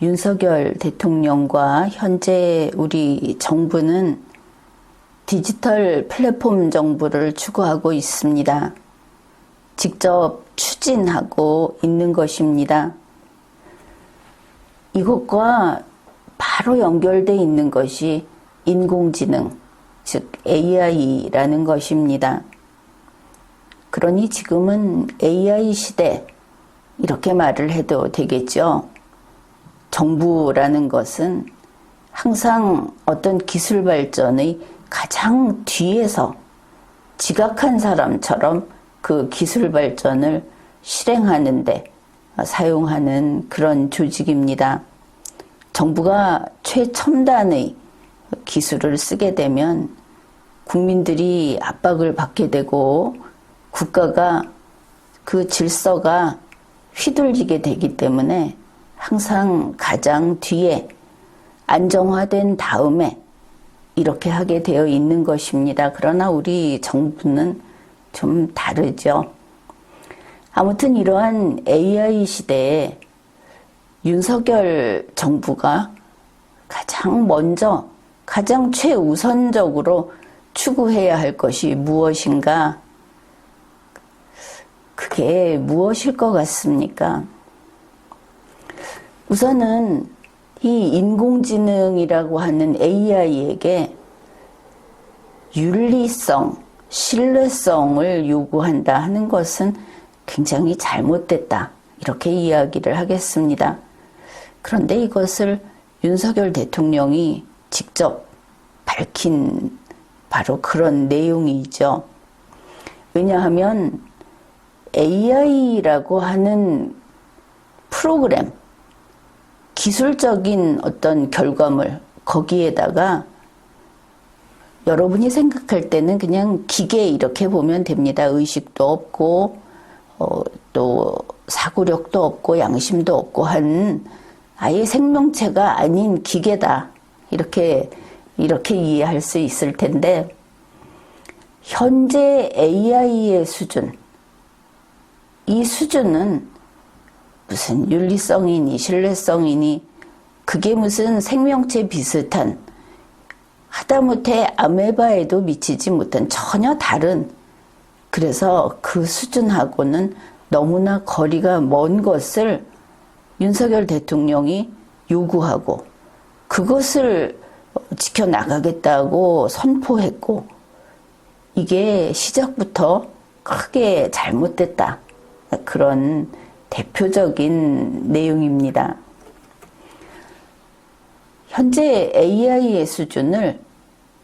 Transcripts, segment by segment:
윤석열 대통령과 현재 우리 정부는 디지털 플랫폼 정부를 추구하고 있습니다. 직접 추진하고 있는 것입니다. 이것과 바로 연결되어 있는 것이 인공지능, 즉 AI라는 것입니다. 그러니 지금은 AI 시대, 이렇게 말을 해도 되겠죠. 정부라는 것은 항상 어떤 기술 발전의 가장 뒤에서 지각한 사람처럼 그 기술 발전을 실행하는데 사용하는 그런 조직입니다. 정부가 최첨단의 기술을 쓰게 되면 국민들이 압박을 받게 되고 국가가 그 질서가 휘둘리게 되기 때문에 항상 가장 뒤에 안정화된 다음에 이렇게 하게 되어 있는 것입니다. 그러나 우리 정부는 좀 다르죠. 아무튼 이러한 AI 시대에 윤석열 정부가 가장 먼저, 가장 최우선적으로 추구해야 할 것이 무엇인가? 그게 무엇일 것 같습니까? 우선은 이 인공지능이라고 하는 AI에게 윤리성, 신뢰성을 요구한다 하는 것은 굉장히 잘못됐다. 이렇게 이야기를 하겠습니다. 그런데 이것을 윤석열 대통령이 직접 밝힌 바로 그런 내용이죠. 왜냐하면 AI라고 하는 프로그램, 기술적인 어떤 결과물, 거기에다가 여러분이 생각할 때는 그냥 기계 이렇게 보면 됩니다. 의식도 없고 또 사고력도 없고 양심도 없고 한 아예 생명체가 아닌 기계다. 이렇게 이해할 수 있을 텐데 현재 AI의 수준, 이 수준은 무슨 윤리성이니 신뢰성이니 그게 무슨 생명체 비슷한 하다못해 아메바에도 미치지 못한 전혀 다른, 그래서 그 수준하고는 너무나 거리가 먼 것을 윤석열 대통령이 요구하고 그것을 지켜나가겠다고 선포했고 이게 시작부터 크게 잘못됐다. 그런 대표적인 내용입니다. 현재 AI의 수준을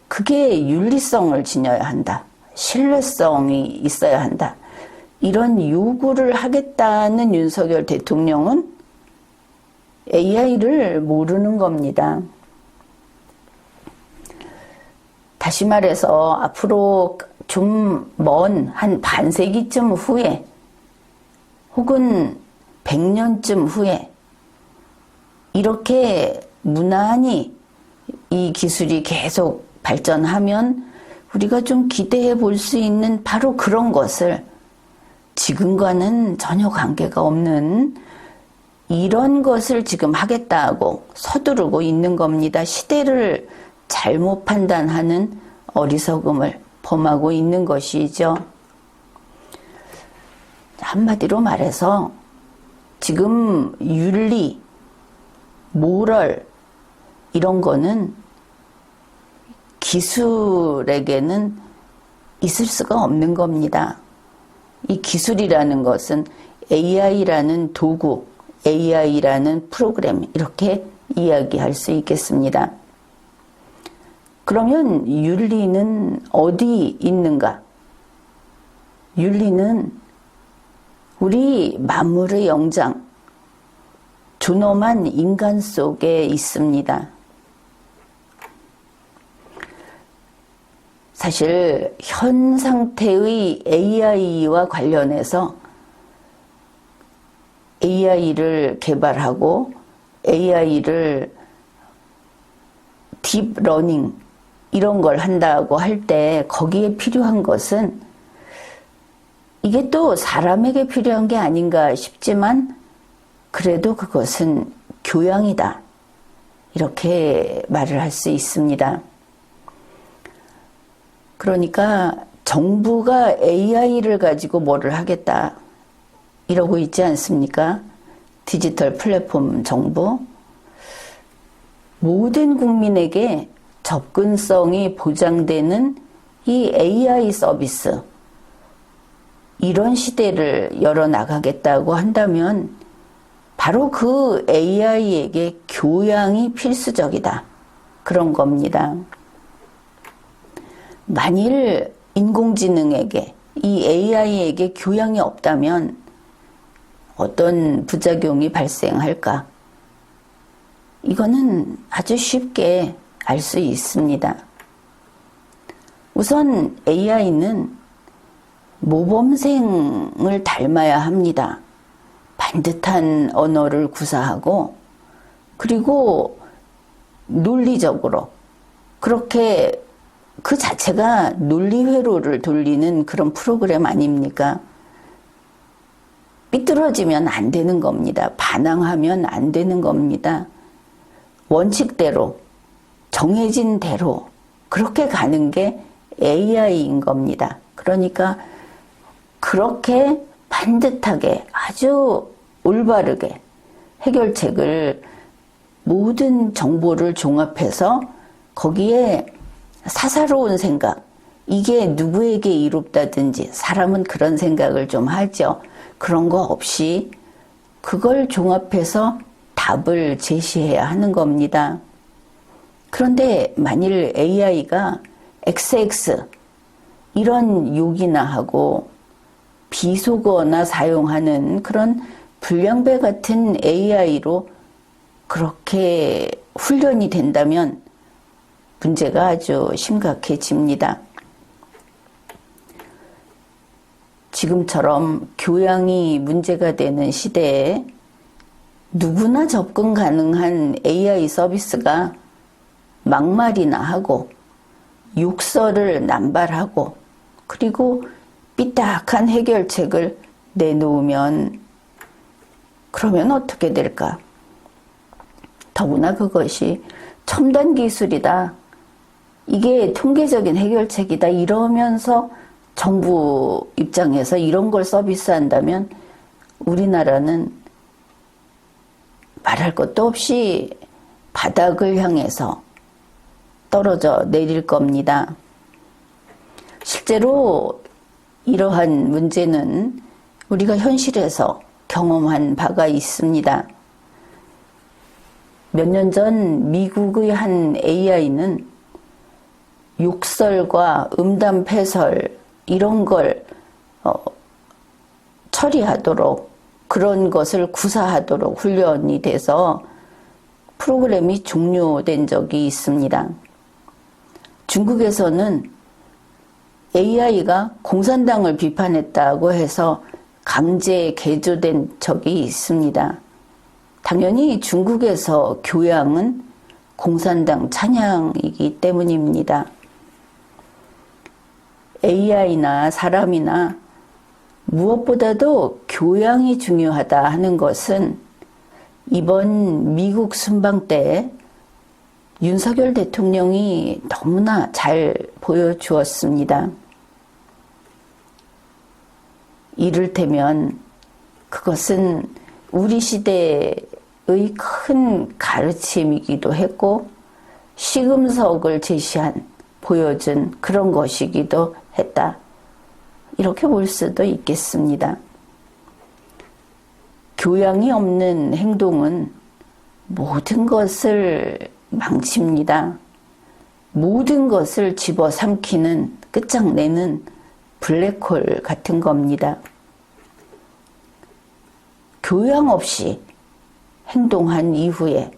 그게 윤리성을 지녀야 한다. 신뢰성이 있어야 한다. 이런 요구를 하겠다는 윤석열 대통령은 AI를 모르는 겁니다. 다시 말해서 앞으로 좀 먼 한 반세기쯤 후에 혹은 100년쯤 후에 이렇게 무난히 이 기술이 계속 발전하면 우리가 좀 기대해 볼 수 있는 바로 그런 것을 지금과는 전혀 관계가 없는 이런 것을 지금 하겠다고 서두르고 있는 겁니다. 시대를 잘못 판단하는 어리석음을 범하고 있는 것이죠. 한마디로 말해서 지금 윤리, 모럴 이런 거는 기술에게는 있을 수가 없는 겁니다. 이 기술이라는 것은 AI라는 도구, AI라는 프로그램 이렇게 이야기할 수 있겠습니다. 그러면 윤리는 어디 있는가? 윤리는 우리 만물의 영장, 존엄한 인간 속에 있습니다. 사실 현 상태의 AI와 관련해서 AI를 개발하고 AI를 딥러닝 이런 걸 한다고 할 때 거기에 필요한 것은 이게 또 사람에게 필요한 게 아닌가 싶지만 그래도 그것은 교양이다. 이렇게 말을 할 수 있습니다. 그러니까 정부가 AI를 가지고 뭐를 하겠다 이러고 있지 않습니까? 디지털 플랫폼 정부. 모든 국민에게 접근성이 보장되는 이 AI 서비스, 이런 시대를 열어나가겠다고 한다면 바로 그 AI에게 교양이 필수적이다. 그런 겁니다. 만일 인공지능에게, 이 AI에게 교양이 없다면 어떤 부작용이 발생할까? 이거는 아주 쉽게 알 수 있습니다. 우선 AI는 모범생을 닮아야 합니다. 반듯한 언어를 구사하고, 그리고 논리적으로, 그렇게 그 자체가 논리회로를 돌리는 그런 프로그램 아닙니까? 삐뚤어지면 안 되는 겁니다. 반항하면 안 되는 겁니다. 원칙대로, 정해진 대로 그렇게 가는 게 AI인 겁니다. 그러니까 그렇게 반듯하게 아주 올바르게 해결책을, 모든 정보를 종합해서 거기에 사사로운 생각, 이게 누구에게 이롭다든지, 사람은 그런 생각을 좀 하죠. 그런 거 없이 그걸 종합해서 답을 제시해야 하는 겁니다. 그런데 만일 AI가 XX 이런 욕이나 하고 비속어나 사용하는 그런 불량배 같은 AI로 그렇게 훈련이 된다면 문제가 아주 심각해집니다. 지금처럼 교양이 문제가 되는 시대에 누구나 접근 가능한 AI 서비스가 막말이나 하고 욕설을 남발하고 그리고 삐딱한 해결책을 내놓으면, 그러면 어떻게 될까? 더구나 그것이 첨단 기술이다, 이게 통계적인 해결책이다 이러면서 정부 입장에서 이런 걸 서비스한다면 우리나라는 말할 것도 없이 바닥을 향해서 떨어져 내릴 겁니다. 실제로 이러한 문제는 우리가 현실에서 경험한 바가 있습니다. 몇 년 전 미국의 한 AI는 욕설과 음담 패설 이런 걸 처리하도록, 그런 것을 구사하도록 훈련이 돼서 프로그램이 종료된 적이 있습니다. 중국에서는 AI가 공산당을 비판했다고 해서 강제 개조된 적이 있습니다. 당연히 중국에서 교양은 공산당 찬양이기 때문입니다. AI나 사람이나 무엇보다도 교양이 중요하다 하는 것은 이번 미국 순방 때 윤석열 대통령이 너무나 잘 보여주었습니다. 이를테면 그것은 우리 시대의 큰 가르침이기도 했고 시금석을 보여준 그런 것이기도 했다. 이렇게 볼 수도 있겠습니다. 교양이 없는 행동은 모든 것을 망칩니다. 모든 것을 집어삼키는, 끝장내는 블랙홀 같은 겁니다. 교양 없이 행동한 이후에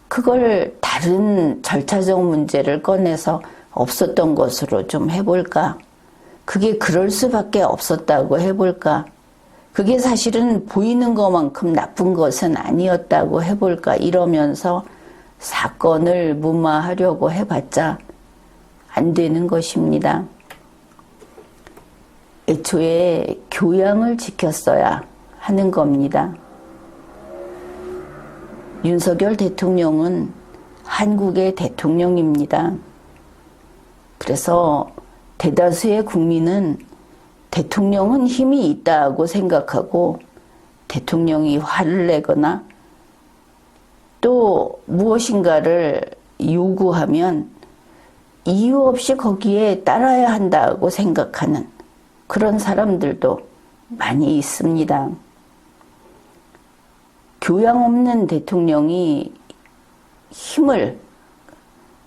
그걸 다른 절차적 문제를 꺼내서 없었던 것으로 좀 해볼까? 그게 그럴 수밖에 없었다고 해볼까? 그게 사실은 보이는 것만큼 나쁜 것은 아니었다고 해볼까? 이러면서 사건을 무마하려고 해봤자 안 되는 것입니다. 애초에 교양을 지켰어야 하는 겁니다. 윤석열 대통령은 한국의 대통령입니다. 그래서 대다수의 국민은 대통령은 힘이 있다고 생각하고 대통령이 화를 내거나 또 무엇인가를 요구하면 이유 없이 거기에 따라야 한다고 생각하는 그런 사람들도 많이 있습니다. 교양 없는 대통령이 힘을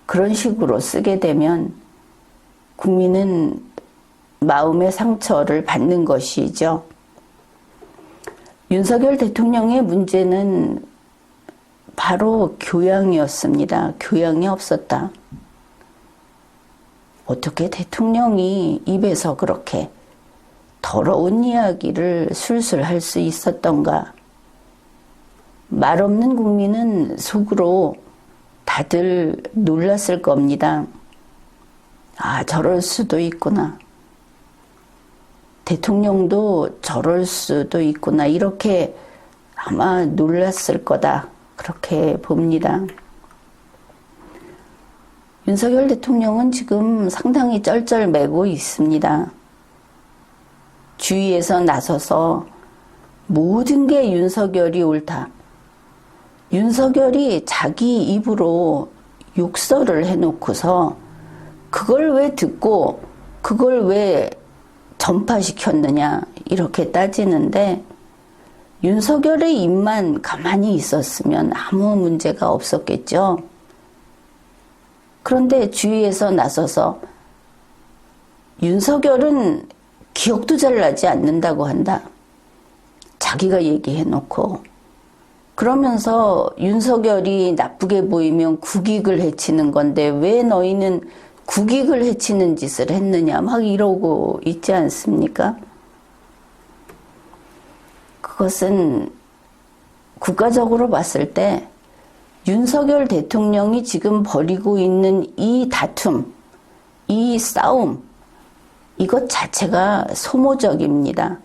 그런 식으로 쓰게 되면 국민은 마음의 상처를 받는 것이죠. 윤석열 대통령의 문제는 바로 교양이었습니다. 교양이 없었다. 어떻게 대통령이 입에서 그렇게 더러운 이야기를 술술 할 수 있었던가. 말 없는 국민은 속으로 다들 놀랐을 겁니다. 아, 저럴 수도 있구나. 대통령도 저럴 수도 있구나. 이렇게 아마 놀랐을 거다. 그렇게 봅니다. 윤석열 대통령은 지금 상당히 쩔쩔매고 있습니다. 주위에서 나서서 모든 게 윤석열이 옳다. 윤석열이 자기 입으로 욕설을 해놓고서 그걸 왜 듣고 그걸 왜 전파시켰느냐 이렇게 따지는데 윤석열의 입만 가만히 있었으면 아무 문제가 없었겠죠. 그런데 주위에서 나서서 윤석열은 기억도 잘 나지 않는다고 한다. 자기가 얘기해놓고 그러면서 윤석열이 나쁘게 보이면 국익을 해치는 건데 왜 너희는 국익을 해치는 짓을 했느냐 막 이러고 있지 않습니까? 그것은 국가적으로 봤을 때 윤석열 대통령이 지금 벌이고 있는 이 다툼, 이 싸움, 이것 자체가 소모적입니다.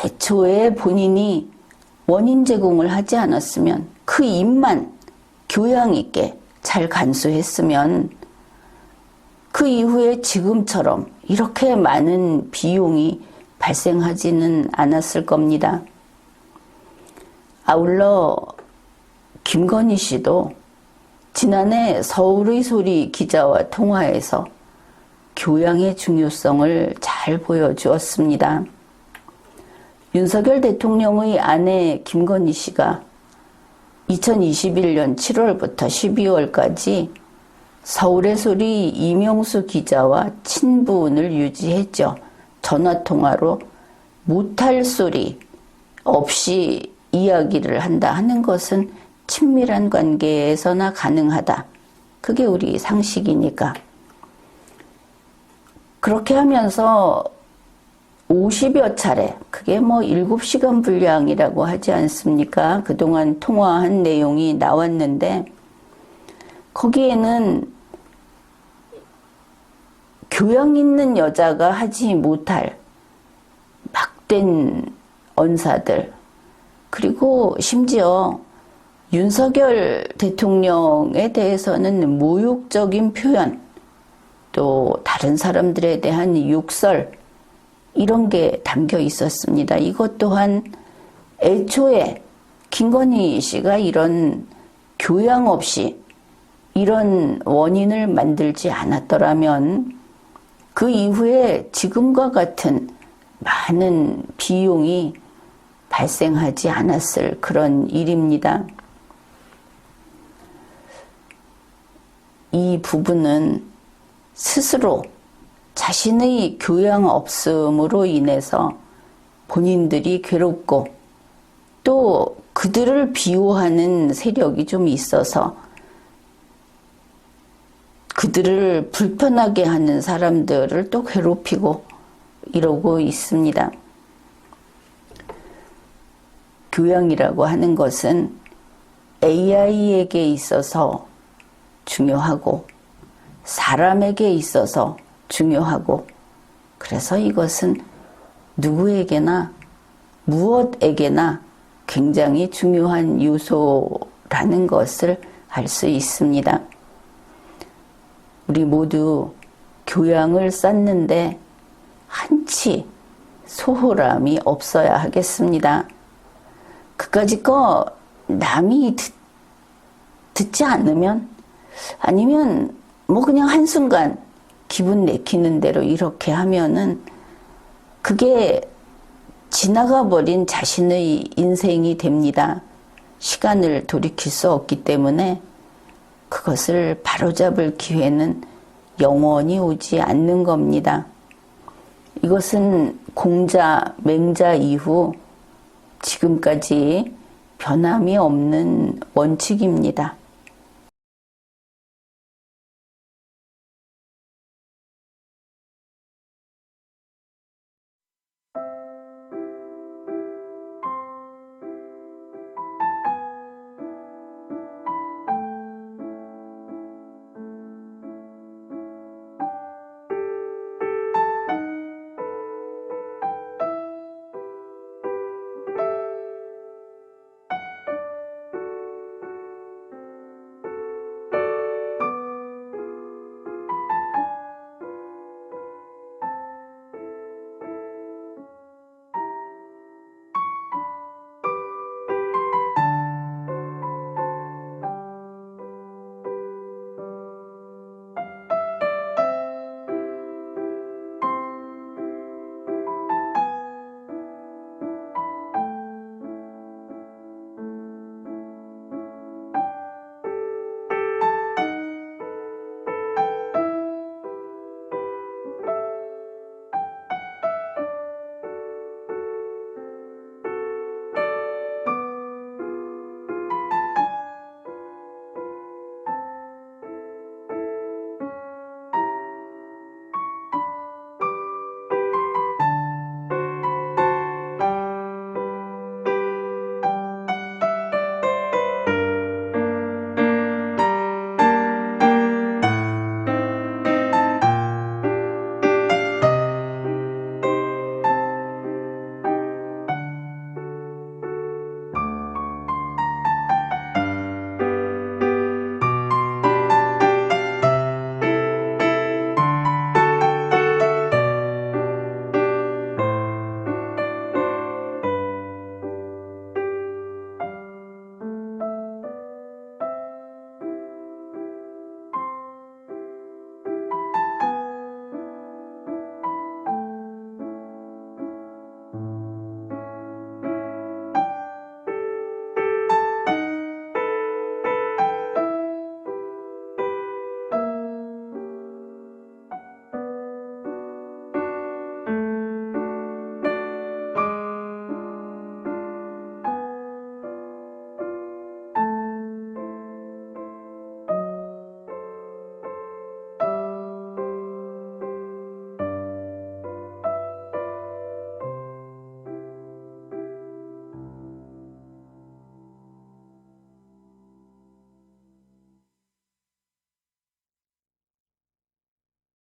애초에 본인이 원인 제공을 하지 않았으면 그 입만 교양 있게 잘 간수했으면 그 이후에 지금처럼 이렇게 많은 비용이 발생하지는 않았을 겁니다. 아울러 김건희 씨도 지난해 서울의 소리 기자와 통화에서 교양의 중요성을 잘 보여주었습니다. 윤석열 대통령의 아내 김건희 씨가 2021년 7월부터 12월까지 서울의 소리 이명수 기자와 친분을 유지했죠. 전화통화로 못할 소리 없이 이야기를 한다 하는 것은 친밀한 관계에서나 가능하다. 그게 우리 상식이니까. 그렇게 하면서 50여 차례, 그게 뭐 7시간 분량이라고 하지 않습니까? 그동안 통화한 내용이 나왔는데 거기에는 교양 있는 여자가 하지 못할 막된 언사들, 그리고 심지어 윤석열 대통령에 대해서는 모욕적인 표현, 또 다른 사람들에 대한 욕설, 이런 게 담겨 있었습니다. 이것 또한 애초에 김건희 씨가 이런 교양 없이 이런 원인을 만들지 않았더라면 그 이후에 지금과 같은 많은 비용이 발생하지 않았을 그런 일입니다. 이 부분은 스스로 자신의 교양 없음으로 인해서 본인들이 괴롭고 또 그들을 비호하는 세력이 좀 있어서 그들을 불편하게 하는 사람들을 또 괴롭히고 이러고 있습니다. 교양이라고 하는 것은 AI에게 있어서 중요하고 사람에게 있어서 중요하고 그래서 이것은 누구에게나 무엇에게나 굉장히 중요한 라는 것을 알 수 있습니다. 우리 모두 교양을 쌓는데 한치 소홀함이 없어야 하겠습니다. 그까짓 거 남이 듣지 않으면, 아니면 뭐 그냥 한순간 기분 내키는 대로 이렇게 하면은 그게 지나가 버린 자신의 인생이 됩니다. 시간을 돌이킬 수 없기 때문에 그것을 바로잡을 기회는 영원히 오지 않는 겁니다. 이것은 공자, 맹자 이후 지금까지 변함이 없는 원칙입니다.